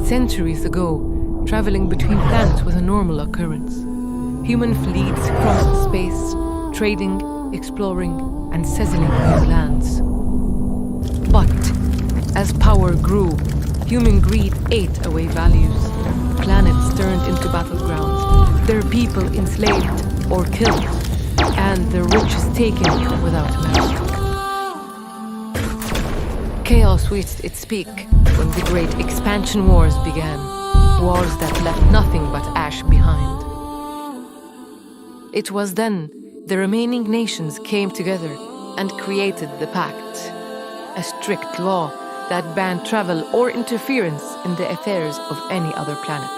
Centuries ago, traveling between planets was a normal occurrence. Human fleets crossed space, trading, exploring, and settling new lands. But as power grew, human greed ate away values. Planets turned into battlegrounds, their people enslaved or killed, and their riches taken without merit. Chaos reached its peak when the Great Expansion Wars began, wars that left nothing but ash behind. It was then the remaining nations came together and created the Pact, a strict law that banned travel or interference in the affairs of any other planet.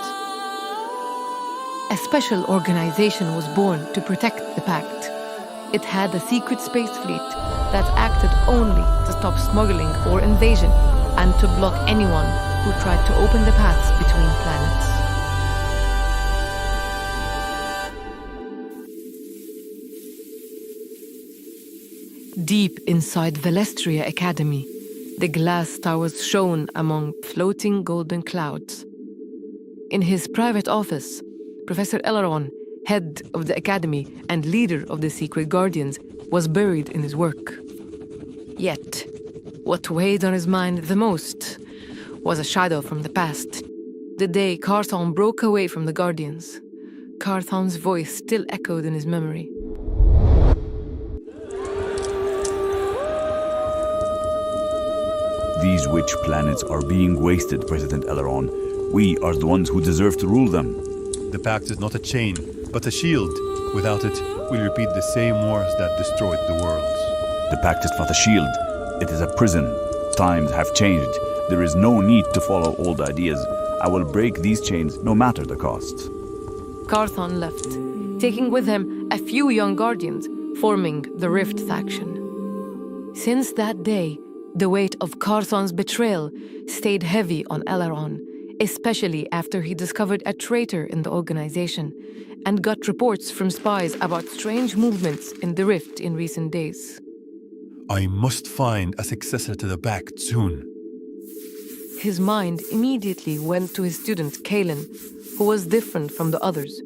A special organization was born to protect the Pact. It had a secret space fleet that acted only to stop smuggling or invasion and to block anyone who tried to open the paths between planets. Deep inside the Lysteria Academy, the glass towers shone among floating golden clouds. In his private office, Professor Eleron, head of the Academy and leader of the Secret Guardians, was buried in his work. Yet, what weighed on his mind the most was a shadow from the past. The day Carthon broke away from the Guardians. Carthon's voice still echoed in his memory. These witch planets are being wasted, President Eleron. We are the ones who deserve to rule them. The Pact is not a chain, but a shield. Without it, we'll repeat the same wars that destroyed the worlds. The Pact is not a shield. It is a prison. Times have changed. There is no need to follow old ideas. I will break these chains no matter the cost. Carthon left, taking with him a few young Guardians, forming the Rift faction. Since that day, the weight of Carthon's betrayal stayed heavy on Eleron, especially after he discovered a traitor in the organization and got reports from spies about strange movements in the Rift in recent days. I must find a successor to the Pact soon. His mind immediately went to his student Kaelan, who was different from the others.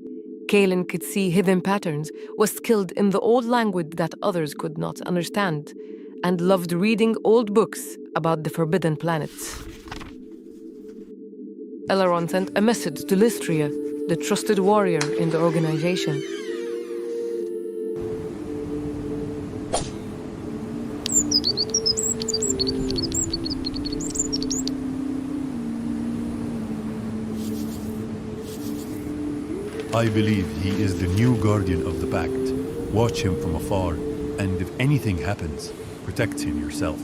Kaelan could see hidden patterns, was skilled in the old language that others could not understand, and loved reading old books about the forbidden planets. Eleron sent a message to Lysteria, the trusted warrior in the organization. I believe he is the new guardian of the Pact. Watch him from afar, and if anything happens, protect him yourself.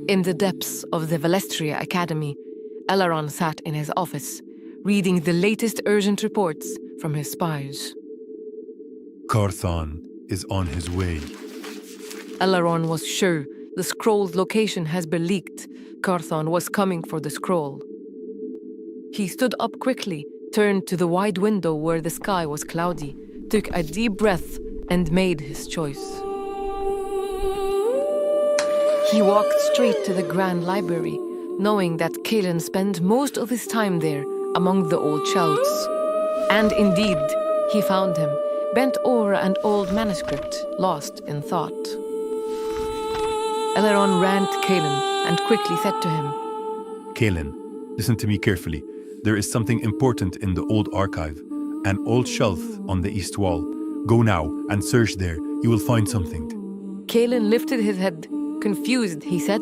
In the depths of the Lysteria Academy, Eleron sat in his office, reading the latest urgent reports from his spies. Carthon is on his way. Eleron was sure the scroll's location has been leaked. Carthon was coming for the scroll. He stood up quickly, turned to the wide window where the sky was cloudy, took a deep breath, and made his choice. He walked straight to the Grand Library, knowing that Kaelan spent most of his time there among the old shelves. And indeed, he found him, bent over an old manuscript, lost in thought. Eleron ran to Kaelan and quickly said to him, Kaelan, listen to me carefully. There is something important in the old archive, an old shelf on the east wall. Go now and search there. You will find something. Kaelan lifted his head. Confused, he said,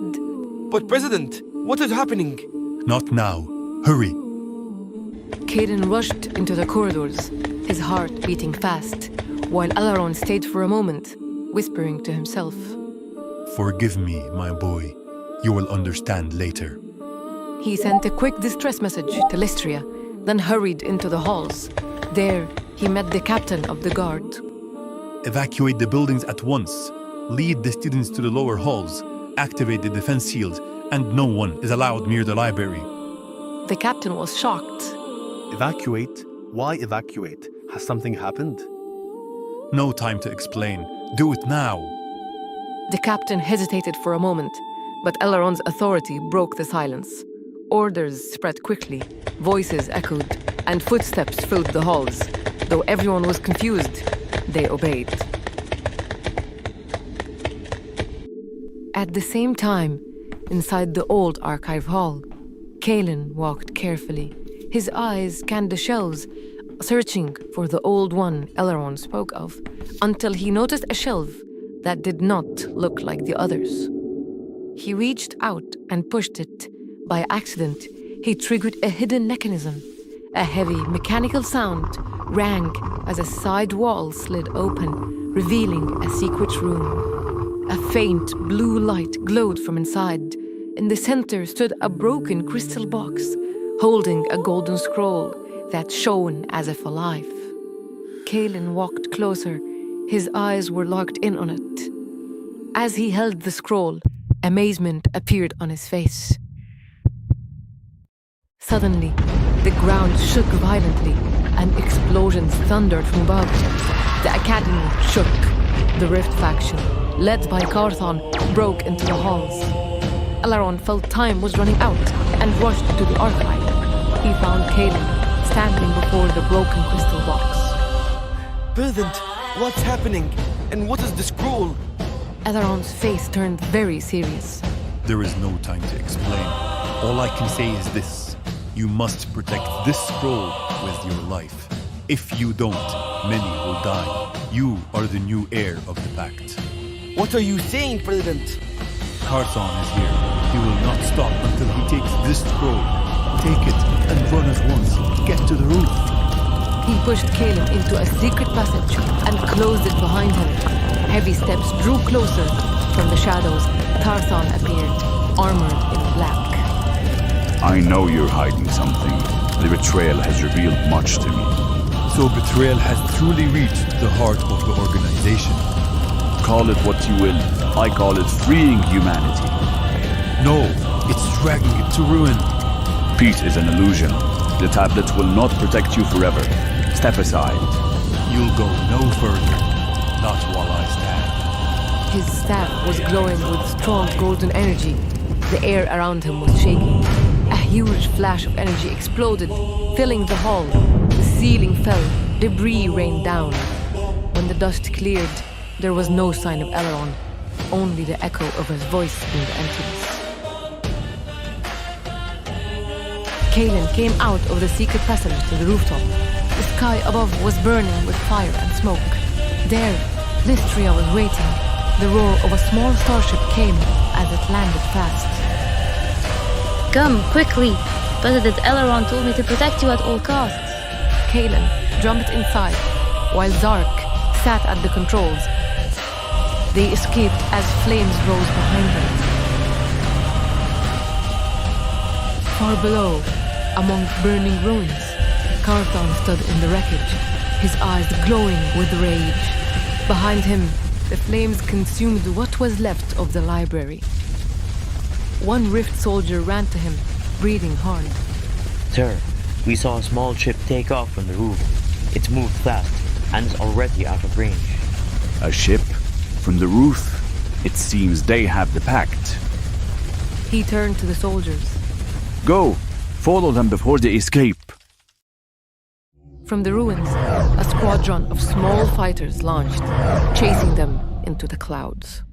But President, what is happening? Not now. Hurry. Kaelan rushed into the corridors, his heart beating fast, while Eleron stayed for a moment, whispering to himself. Forgive me, my boy. You will understand later. He sent a quick distress message to Lysteria, then hurried into the halls. There, he met the captain of the guard. Evacuate the buildings at once. Lead the students to the lower halls. Activate the defense shield, and no one is allowed near the library. The captain was shocked. Evacuate? Why evacuate? Has something happened? No time to explain. Do it now. The captain hesitated for a moment, But Elrond's authority broke the silence. Orders spread quickly, voices echoed, and footsteps filled the halls. Though everyone was confused, they obeyed. At the same time, inside the old archive hall, Kaelan walked carefully. His eyes scanned the shelves, searching for the old one Elrond spoke of, until he noticed a shelf that did not look like the others. He reached out and pushed it. By accident, he triggered a hidden mechanism. A heavy mechanical sound rang as a side wall slid open, revealing a secret room. A faint blue light glowed from inside. In the center stood a broken crystal box, holding a golden scroll that shone as if alive. Kaelan walked closer. His eyes were locked in on it. As he held the scroll, amazement appeared on his face. Suddenly, the ground shook violently, and explosions thundered from above. The Academy shook. The Rift faction, led by Carthon, broke into the halls. Elrond felt time was running out and rushed to the archive. He found Kaelan standing before the broken crystal box. President, what's happening? And what is the scroll? Elrond's face turned very serious. There is no time to explain. All I can say is this. You must protect this scroll with your life. If you don't, many will die. You are the new heir of the pact. What are you saying, President? Carthon is here. He will not stop until he takes this scroll. Take it and run at once. Get to the roof. He pushed Kaelan into a secret passage and closed it behind him. Heavy steps drew closer. From the shadows, Carthon appeared, armored in black. I know you're hiding something. The betrayal has revealed much to me. So betrayal has truly reached the heart of the organization. Call it what you will. I call it freeing humanity. No, it's dragging it to ruin. Peace is an illusion. The tablet will not protect you forever. Step aside. You'll go no further. Not while I stand. His staff was glowing with strong golden energy. The air around him was shaking. A huge flash of energy exploded, filling the hall. The ceiling fell, debris rained down. When the dust cleared, there was no sign of Elrond, only the echo of his voice in the emptiness. Kaelan came out of the secret passage to the rooftop. The sky above was burning with fire and smoke. There, Lysteria was waiting. The roar of a small starship came as it landed fast. Come, quickly! President Elrond told me to protect you at all costs. Kaelan jumped inside, while Zark sat at the controls. They escaped as flames rose behind them. Far below, among burning ruins, Carthon stood in the wreckage, his eyes glowing with rage. Behind him, the flames consumed what was left of the library. One Rift soldier ran to him, breathing hard. Sir, we saw a small ship take off from the roof. It's moved fast and is already out of range. A ship? From the roof? It seems they have the pact. He turned to the soldiers. Go! Follow them before they escape. From the ruins, a squadron of small fighters launched, chasing them into the clouds.